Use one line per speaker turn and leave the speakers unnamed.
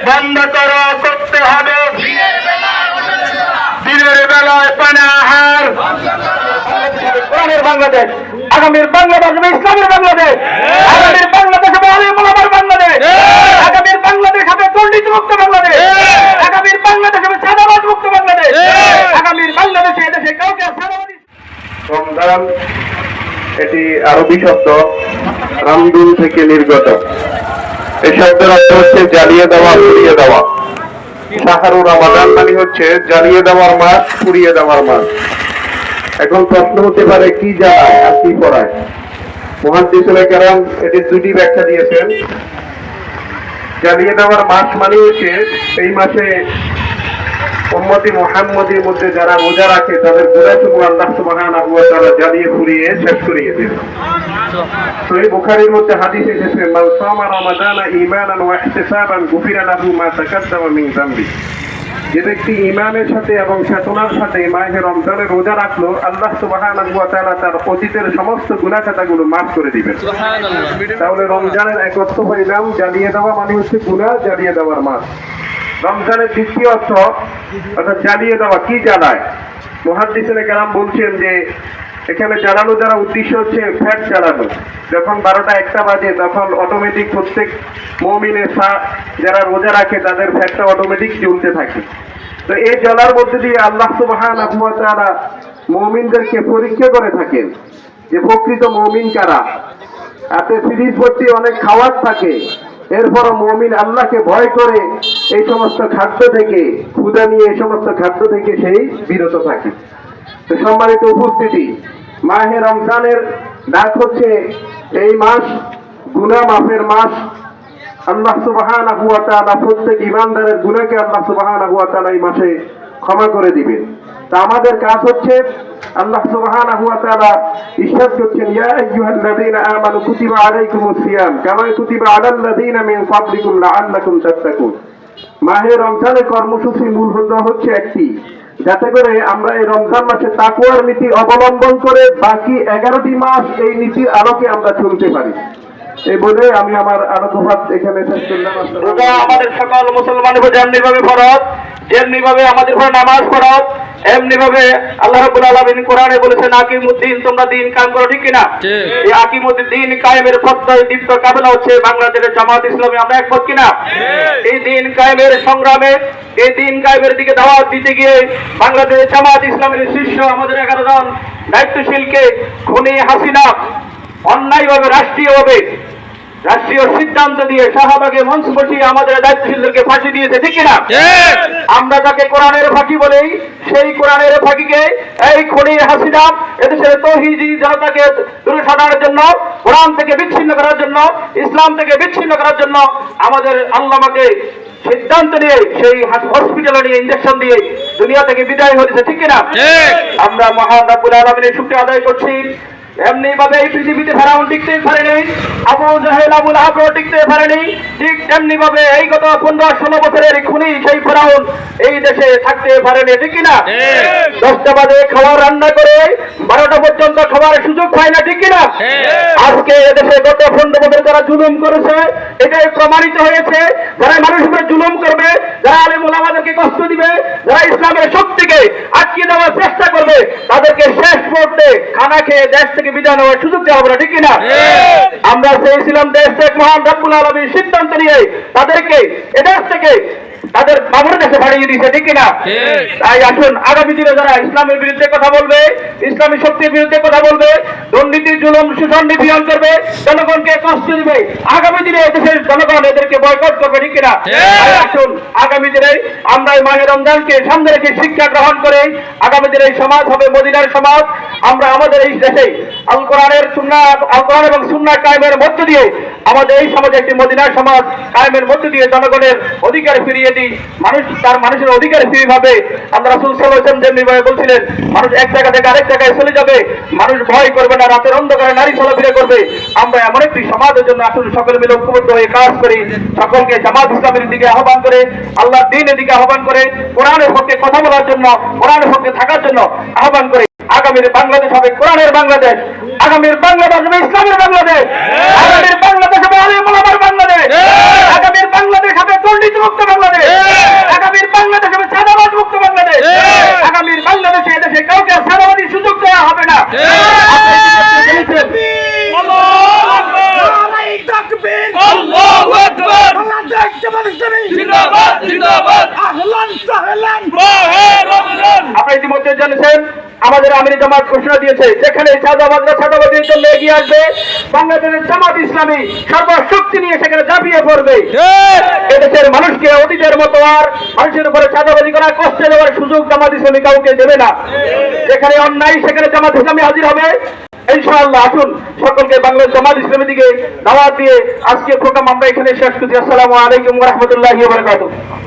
বন্ধ করো, করতে হবে দিনের বেলায় পানাহার। কোরআনের বাংলাদেশ, আগামীর বাংলাদেশ হবে ইসলামের বাংলাদেশ, আগামীর বাংলাদেশ হবে আলিম ওলামার বাংলাদেশ, আগামীর বাংলাদেশ হবে দুর্নীতিমুক্ত বাংলাদেশ, আগামীর বাংলাদেশ হবে চাঁদাবাজ মুক্ত বাংলাদেশ, আগামীর বাংলাদেশে এদেশে কাউকে চাঁদাবাজি।
রমজান এটি আরবি শব্দ রামদুন থেকে নির্গত। এই শব্দের অর্থ হচ্ছে জ্বালিয়ে দেওয়া, পুড়িয়ে দেওয়া। শাহরুর রমাদান মানে হচ্ছে জ্বালিয়ে দেওয়ার মাস, পুড়িয়ে দেওয়ার মাস। এখন প্রশ্ন হতে পারে কি জ্বালায় আর কি পড়ায়। মুহাদ্দিসুনে কেরাম এটির দুটি ব্যাখ্যা দিয়েছেন। জ্বালিয়ে দেওয়ার মাস মানে হচ্ছে এই মাসে উম্মতি মুহাম্মদীর মধ্যে যারা রোজা রাখে তাদের গুনাহসমূহ আল্লাহ সুবহানাহু ওয়া তাআলা জ্বালিয়ে পুড়িয়ে শেষ করিয়ে দেন। সহিহ বুখারীর মধ্যে হাদিস এসেছে, মান সামা রমাদানা ঈমানান ওয়া ইহতিসাবান গুফিরা লাহু মা তাকাদ্দামা মিন যামবি। যে ব্যক্তি ঈমানের সাথে এবং চেতনার সাথে মাহে রমজানে রোজা রাখলো, আল্লাহ সুবহানাহু ওয়া তাআলা তার অতীতের সমস্ত গুনাহ খাতাগুলো মাফ করে দিবেন। তাহলে রমজানের এক অর্থ হইলাম জ্বালিয়ে দেওয়া মানে হচ্ছে গুনাহ, জ্বালিয়ে দেওয়ার মাস। রমজানের দ্বিতীয় অর্থ অর্থাৎ জ্বালিয়ে দেওয়া, কি জ্বালায়? মুহাদ্দিসুনে কেরাম বলছেন যে এখানে জ্বালানো দ্বারা উদ্দেশ্য হচ্ছে ফ্যাট জ্বালানো। যখন 12টা 1টা বাজে তখন অটোমেটিক প্রত্যেক মুমিনের যারা রোজা রাখে তাদের ফ্যাটটা অটোমেটিক জ্বলতে থাকে। তো এই জ্বলার মধ্যে দিয়ে আল্লাহ সুবহানাহু ওয়া তাআলা মুমিনদেরকে পরীক্ষা করে থাকেন যে প্রকৃত মুমিন কারা। এতে ফ্রিজ ভর্তি অনেক খাবার থাকে, এরপরও মুমিন আল্লাহকে ভয় করে এই সমস্ত খাদ্য থেকে, ক্ষুধা নিয়ে এই সমস্ত খাদ্য থেকে সেই বিরত থাকে। তো সম্মানিত উপস্থিতি, মাহে রমজানের ডাক হচ্ছে এই মাস গুনাহ মাফের মাস। আল্লাহ সুবহানাহু ওয়া তাআলা প্রত্যেক ঈমানদারের গুনাহকে আল্লাহ সুবহানাহু ওয়া তাআলা এই মাসে ক্ষমা করে দিবেন। তা আমাদের কাজ হচ্ছে আল্লাহ সুবহানাহু ওয়া তাআলা ইরশাদ করছেন, ইয়া আইয়ুহাল্লাযীনা আমানু কুতিবা আলাইকুমুস সিয়াম কামা কুতিবা আলাল্লাযীনা মিন ক্বাবলিকুম লাআল্লাকুম তাত্তাকুন। মাহে রমজানের কর্মসূচি মূল হচ্ছে একটি, যাতে করে আমরা এই রমজান মাসে তাকওয়ার নীতি অবলম্বন করে বাকি 11টি মাস এই নীতির আলোকে আমরা চলতে পারি। এই বলে আমি আমার আলোকপাত এখানে শেষ করলাম।
রোজা আমাদের সকল মুসলমানের উপর যেমনি ভাবে ফরজ, যেমনি ভাবে আমাদের উপর নামাজ ফরজ, এমনি ভাবে আল্লাহ রাব্বুল আলামিন কোরআনে বলেছেন আকিমুদ্দিন, তোমরা দিন কায়েম করো, ঠিক কিনা? এই আকিমুদ্দিন কায়েমের প্রত্যয় দীপ্ত কাফেলা হচ্ছে বাংলাদেশের জামাত ইসলামী। আমরা একমত কিনা? এই দিন কায়েমের সংগ্রামে, এই দিন কায়েমের দিকে দাওয়াত দিতে গিয়ে বাংলাদেশের জামাত ইসলামের শীর্ষ আমাদের 11 জন দায়িত্বশীলকে খুনি হাসিনা অন্যায়ভাবে রাষ্ট্রীয় সিদ্ধান্ত দিয়ে শাহবাগে মঞ্চ বসিয়ে আমাদের দায়িত্বশীলদেরকে ফাঁসি দিয়েছে, ঠিক কিনা? আমরা যাকে কোরআনের ফাঁকি বলি, সেই কোরআনের ফাঁকিকে এই খুনি হাসিনা এদেশের তৌহিদি জনতাকে দূরে সরানোর জন্য, কোরআন থেকে বিচ্ছিন্ন করার জন্য, ইসলাম থেকে বিচ্ছিন্ন করার জন্য আমাদের আল্লামাকে সিদ্ধান্ত নিয়ে সেই হসপিটালে নিয়ে ইঞ্জেকশন দিয়ে দুনিয়া থেকে বিদায় হয়েছে, ঠিক কিনা? আমরা মহান রাব্বুল আলামিনের শুকরিয়া আদায় করছি। এমনি ভাবে এই পৃথিবীতে ফেরাউন টিকতে পারেনি, আবু জাহেল আবু লাহাব টিকতে পারেনি, ঠিক তেমনি ভাবে এই গত 15-16 বছরের খুনি সেই ফেরাউন এই দেশে থাকতে পারেনি, ঠিক কিনা? 10টা বাজে খাবার রান্না করে 12টা পর্যন্ত খাবার সুযোগ পায় না, ঠিক কিনা? আজকে এদেশে গত 15 বছর যারা জুলুম করেছে এটাই প্রমাণিত হয়েছে। যারা মানুষের উপরে জুলুম করবে, যারা আলেম ওলামাদেরকে কষ্ট দিবে, যারা ইসলামের শক্তিকে আটকে দেওয়ার চেষ্টা করবে, তাদেরকে শেষ মুহূর্তে খানা খেয়ে দেশ থেকে বিদায় নেওয়ার সুযোগ দেওয়া হবে না, ঠিক কিনা? আমরা চেয়েছিলাম দেশ থেকে মহান রাব্বুল আলামিন সিদ্ধান্ত নিয়ে তাদেরকে এদেশ থেকে তাদের বাবুর দেশে পাঠিয়ে দিয়েছে, ঠিক কিনা? তাই আসুন আগামী দিনে যারা ইসলামের বিরুদ্ধে কথা বলবে, ইসলামী শক্তির বিরুদ্ধে কথা বলবে, দুর্নীতি জুলুম শোষণ নিপীড়ন করবে, জনগণকে কষ্ট দিবে, আগামী দিনে দেশের জনগণ এদেরকে বয়কট করবে, ঠিক কিনা? তাই আসুন আগামী দিনে আমরা এই মাহে রমজানকে সামনে রেখে শিক্ষা গ্রহণ করে আগামী দিনে এই সমাজ হবে মদিনার সমাজ। আমরা আমাদের এই দেশে আল কোরআন এবং সুন্নাহ কায়েমের মধ্য দিয়ে আমাদের এই সমাজে একটি মদিনার সমাজ কায়েমের মধ্য দিয়ে জনগণের অধিকার ফিরিয়ে দিই, মানুষের অধিকার ফিরে পাবে। আমরা রাসূল সাল্লাল্লাহু আলাইহি ওয়াসাল্লাম যেভাবে বলছিলেন, মানুষ এক জায়গা থেকে আরেক জায়গায় চলে যাবে, মানুষ ভয় করবে না, রাতের অন্ধকারে নারী চলাফেরা করবে। আমরা এমন একটি সমাজের জন্য আসলে সকলে মিলে ঐক্যবদ্ধ হয়ে কাজ করি, সকলকে জামাত ইসলামের দিকে আহ্বান করে, আল্লাহর দ্বীনের দিকে আহ্বান করে, কোরআনের পক্ষে কথা বলার জন্য, কোরআনের পক্ষে থাকার জন্য আহ্বান করে। আগামীর বাংলাদেশ হবে কোরআনের বাংলাদেশ, আগামীর বাংলাদেশ হবে ইসলামের বাংলাদেশ, আগামীর বাংলাদেশ হবে আলিম ওলামার বাংলাদেশ, আগামীর বাংলাদেশ হবে দুর্নীতিমুক্ত বাংলাদেশ। আপনারা ইতিমধ্যে জানেন আমাদের আমির জামাত ঘোষণা দিয়েছে যেখানে চাঁদাবাজরা চাঁদাবাজির জন্য এগিয়ে আসবে বাংলাদেশের জামাত ইসলামী সর্বশক্তি নিয়ে সেখানে ঝাঁপিয়ে পড়বে। এদেশের মানুষকে অতীতের মতো আর মানুষের উপরে চাঁদাবাজি করার কষ্টে দেওয়ার সুযোগ জামাত ইসলামী কাউকে দেবে না। যেখানে অন্যায় সেখানে জামাত ইসলামী হাজির হবে ইনশাআল্লাহ। আসুন সকলকে বাংলাদেশ জামাত ইসলামী দিকে দাওয়াত দিয়ে আজকের প্রোগ্রাম আমরা এখানে শেষ করছি। আসসালামু আলাইকুম ওয়া রাহমাতুল্লাহি ওয়া বারাকাতুহু।